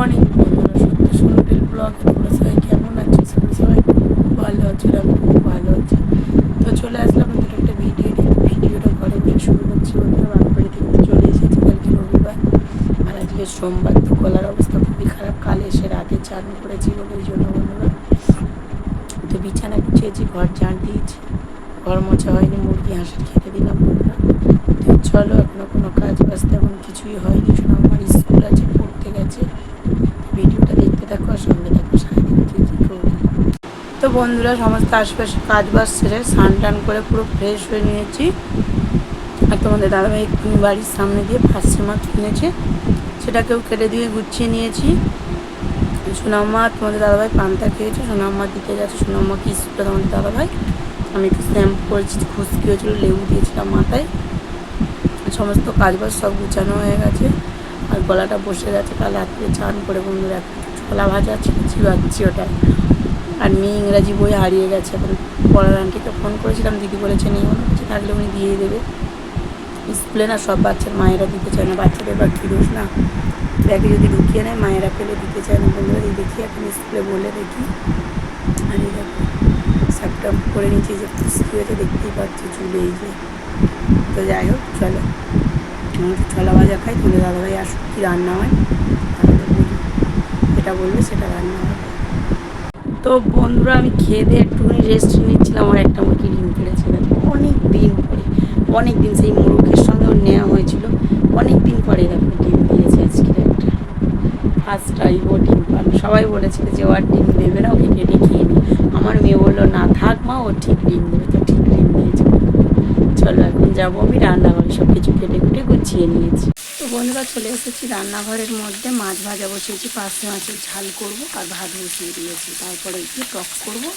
Morning বন্ধুরা, সত্য সুন্দর ব্লগ। তোমরা সবাই কেমন আছো? সবাই খুব ভালো আছো, আমি খুব ভালো আছি। তো চলে আসলাম আমাদের একটা ভিডিওটা ঘরে বসে শুরু করছি বন্ধুরা। বাড়ি থেকে চলে এসেছি, কালকে রবিবার আর আজকে সোমবার। তো গলার অবস্থা খুবই খারাপ, কাল এসে রাতে চান করেছি বলে ওই জন্য বন্ধুরা। তো বিছানা গুছিয়েছি, ঘর ঝাড় দিয়েছি, ঘর মোছা হয়নি, মুরগি হাঁসের খেতে দিলাম বন্ধুরা। তো চলো, এখনো কোনো কাজ বাজ তেমন কিছুই হয়নি। শোনো, আমার স্কুল আছে, পড়তে গেছে। ভিডিওটা দেখতে থাকো আর সঙ্গে থাকো, সারাদিন কী কী করি। তো বন্ধুরা, সমস্ত আশেপাশে কাজ বাজ সেরে স্নান টান করে পুরো ফ্রেশ হয়ে নিয়েছি। আর তোমাদের দাদাভাই এক্ষুনি বাড়ির সামনে দিয়ে ফার্সি মাছ কিনেছে, সেটাকেও কেটে দিয়ে গুছিয়ে নিয়েছি। সোনাম্মা তোমাদের দাদাভাই পান্তা খেয়েছে, সোনাম্মা দিতে যাচ্ছে। সোনাম্মা কি স্কুলে তোমাদের দাদাভাই, আমি একটু শ্যাম্পু করেছি, খুশকি হয়েছিলো, লেবু দিয়েছিলাম মাথায়। সমস্ত কাজবাজ সব গুছানো হয়ে গেছে আর গলাটা বসে গেছে। কাল রাত্রে চান করে বন্ধুরা ছোলা ভাজা চিবাচ্ছি ওটা। আর মেয়ে ইংরাজি বই হারিয়ে গেছে, এখন পড়ার আন্টিকে ফোন করেছিলাম, দিদি বলেছে নেই, মনে হচ্ছে থাকলে উনি দিয়ে দেবে। স্কুলে না সব বাচ্চার মায়েরা দিতে চায় না, বাচ্চাদের বা কী দোষ না, ব্যাগে যদি ঢুকিয়ে নেয় মায়েরা পেলে দিতে চায় না বন্ধুরা। এই দেখি এখন স্কুলে বলে দেখি। আর এই দেখো সাপটা করে নিচ্ছি, যে খুশকি হয়েছে দেখতেই পাচ্ছি চুলে, এই যে। তো যাই হোক, চলো আমার ছোলা ভাজা খাই। তোমাদের দাদাভাই আসুক, কী রান্না হয় তাহলে বলি, যেটা বলবে সেটা রান্না হবে। তো বন্ধুরা, আমি খেয়ে দিয়ে একটুখানি রেস্ট নিচ্ছিলাম। আমার একটা মুরগি ডিম পেড়েছে, অনেক দিন পরে, অনেক দিন, সেই মুরগের সঙ্গে ওর নেওয়া হয়েছিল, অনেক দিন পরে দেখো ডিম দিয়েছে আজকের একটা। ফার্স্ট টাইম ও ডিম পাল। সবাই বলেছিল যে ও আর ডিম দেবে না, ওকে কেটে খেয়ে নি। আমার মেয়ে বললো না থাক মা, ও ঠিক ডিম দেবে। তো ঠিক ডিম দিয়েছে। চলো এখন যাবো আমি রান্নাঘরে, সব কিছু কেটে কুটে গুছিয়ে নিয়েছি। তো বন্ধুরা, চলে এসেছি রান্নাঘরের মধ্যে। মাছ ভাজা বসিয়েছি, পার্শে মাছের ঝাল করবো আর ভাত বসিয়ে দিয়েছি। তারপরে একটু টক করবো,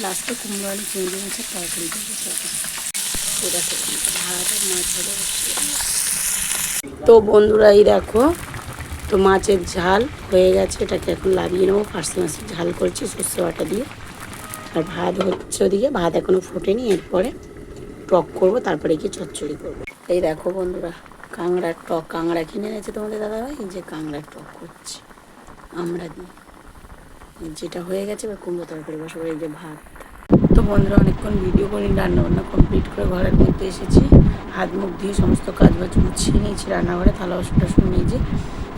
লাস্টে কুমড়ো আলু চিংড়ি মাছের তরকারি দেবো। সেটা ভাত আর মাছ ভাজা বসিয়ে দিয়েছি। তো বন্ধুরা, এই দেখো, তো মাছের ঝাল হয়ে গেছে, এটাকে এখন লাগিয়ে নেবো। পার্শে মাছের ঝাল করছি সর্ষে বাটা দিয়ে, আর ভাত হচ্ছে ওদিকে, ভাত এখনও ফোটেনি। এরপরে টক করবো, তারপরে কি চচ্চড়ি করবো। এই দেখো বন্ধুরা, কাঁকড়ার টক, কাঁকড়া কিনে এনেছে তোমাদের দাদাভাই, যে কাঁকড়ার টক করছি আমরা দিই। যেটা হয়ে গেছে এবার কুমড়ো তরকারি বসাবো। এই যে ভাত। তো বন্ধুরা, অনেকক্ষণ ভিডিও করে রান্নাবান্না কমপ্লিট করে ঘরের মধ্যে এসেছি। হাত মুখ দিয়ে সমস্ত কাজ বাজ গুছিয়ে নিয়েছি, রান্নাঘরে থালা বাসন টাসন নিয়েছি।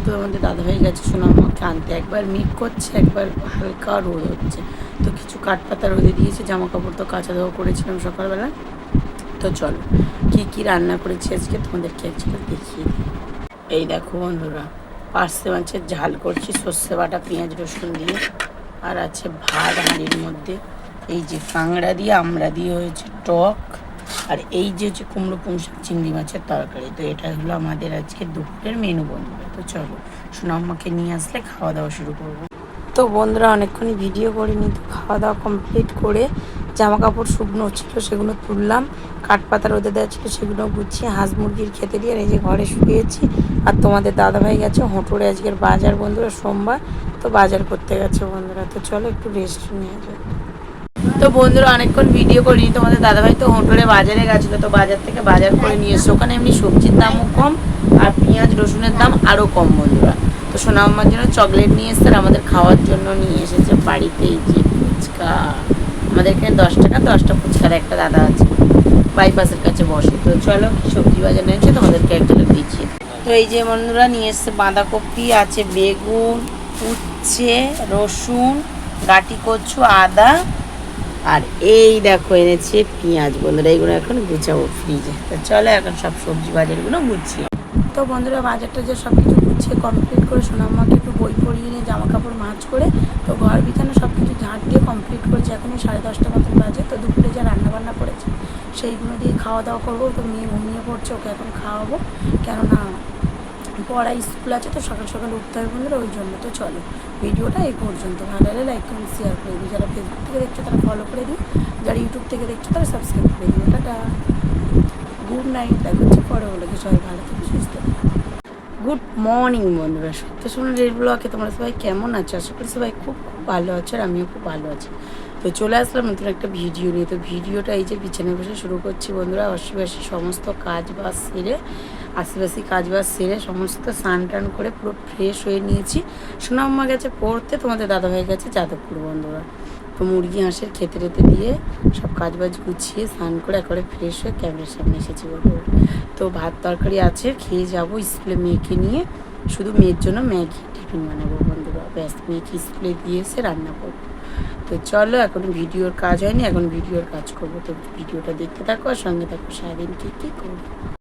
তো আমাদের দাদাভাই গেছে সোনামাকে আনতে, একবার মেঘ করছে, একবার হালকা রোদ হচ্ছে। তো কিছু কাঠপাতা রোদে দিয়েছে, জামা কাপড় তো কাচা ধোয়া করেছিলাম সকালবেলা। তো চলো কী কী রান্না করেছি আজকে তোমাদেরকে একচুয়ালি দেখিয়ে দিই। এই দেখো বন্ধুরা, পার্শে মাছের ঝাল করছি সর্ষে বাটা পেঁয়াজ রসুন দিয়ে। আর আছে ভাত হাঁড়ির মধ্যে, এই যে কাঁকড়া দিয়ে আমড়া দিয়ে হয়েছে টক, আর এই যে হচ্ছে কুমড়ো পুঁইশাক চিংড়ি মাছের তরকারি। তো এটা হলো আমাদের আজকে দুপুরের মেনু বন্ধুরা। তো চলো সোনাম্মাকে নিয়ে আসলে খাওয়া দাওয়া শুরু করবো। তো বন্ধুরা, অনেকক্ষণই ভিডিও করিনি, তো খাওয়া দাওয়া কমপ্লিট করে জামা কাপড় শুকনো ছিল সেগুলো তুললাম, কাঠপাতা রোদে দেওয়া ছিল সেগুলো গুছিয়ে হাঁস মুরগির খেতে দিয়ে এই যে ঘরে শুয়েছি। আর তোমাদের দাদাভাই গেছে হোঁটরে, আজকের বাজার বন্ধুরা, সোমবার, তো বাজার করতে গেছে বন্ধুরা। তো চলো একটু রেস্ট নিয়ে যাই। তো বন্ধুরা, অনেকক্ষণ ভিডিও করিনি, তোমাদের দাদাভাই তো হোঁটরে বাজারে গেছিলো, তো বাজার থেকে বাজার করে নিয়ে এসছে। ওখানে এমনি সবজির দামও কম আর পেঁয়াজ রসুনের দাম আরও কম বন্ধুরা। তো সোনাম্মার জন্য চকলেট নিয়ে এসছে আর আমাদের খাওয়ার জন্য নিয়ে এসেছে বাড়িতে এই যে ফুচকা। আমাদের এখানে 10 টাকা 10টা ফুচকার একটা দাদা আছে, বাইপাসের কাছে বসে। তো চলো সবজি বাজার নিয়েছে, তোমাদেরকে একটা দিচ্ছি। তো এই যে বন্ধুরা নিয়ে এসছে বাঁধাকপি, আছে বেগুন, উচ্ছে, রসুন, গাটি কচু, আদা, আর এই দেখো এনেছে পেঁয়াজ বন্ধুরা। এইগুলো এখন গুছাবো ফ্রিজে। তো চলো এখন সব সবজি বাজারগুলো গুছিয়ে। তো বন্ধুরা, বাজারটা যে সব কিছু গুছিয়ে কমপ্লিট করে সোনাম্মাকে একটু বই পড়িয়ে নিয়ে জামা কাপড় ভাঁজ করে, তো ঘর বিছানা সব কিছু ঝাঁট দিয়ে কমপ্লিট করেছে। এখনই 10:30 মতন বাজে। তো দুপুরে যা রান্নাবান্না করেছে সেইগুলো দিয়ে খাওয়া দাওয়া করবো। তো মেয়ে ঘুমিয়ে পড়ছে, ওকে এখন খাওয়াবো, কেননা পড়া স্কুল আছে, তো সকাল সকাল উঠতে হবে বন্ধুরা, ওই জন্য। তো চলো ভিডিওটা এই পর্যন্ত, ভালো লাগলে লাইক কমেন্ট শেয়ার করে দিই। যারা ফেসবুক থেকে দেখছো তারা ফলো করে দিই, যারা ইউটিউব থেকে দেখছো তারা সাবস্ক্রাইব করে দিই। Tata, good night. দেখা হচ্ছে পরে, বলে সবাই ভালো থেকে সুস্থ। গুড মর্নিং বন্ধুরা, সত্য সুন্দর ব্লগে তোমরা সবাই কেমন আছো? আশা করি সবাই খুব খুব ভালো আছো আর আমিও খুব ভালো আছি। তো তো চলে আসলাম নতুন একটা ভিডিও নিয়ে। তো ভিডিওটা এই যে বিছানায় বসে শুরু করছি বন্ধুরা। আশেপাশে সমস্ত কাজ বাজ সেরে সমস্ত স্নান টান করে পুরো ফ্রেশ হয়ে নিয়েছি। সোনাম্মা গেছে পড়তে, তোমাদের দাদাভাই গেছে যাদবপুর বন্ধুরা। তো মুরগি হাঁসের খেতে রেতে দিয়ে সব কাজ বাজ গুছিয়ে স্নান করে একবারে ফ্রেশ হয়ে ক্যামেরার সামনে এসেছি বন্ধুরা। তো ভাত তরকারি আছে, খেয়ে যাব স্কুলে মেয়েকে নিয়ে। শুধু মেয়ের জন্য ম্যাগি টিফিন বানাবো বন্ধুরা, ব্যাস মেয়েকে স্কুলে দিয়ে এসে রান্না করবো। তো চলো, এখন ভিডিওর কাজ হয়নি, এখন ভিডিওর কাজ করবো। তো ভিডিওটা দেখতে থাকো আর সঙ্গে থাকো সারাদিন কী কী করবো।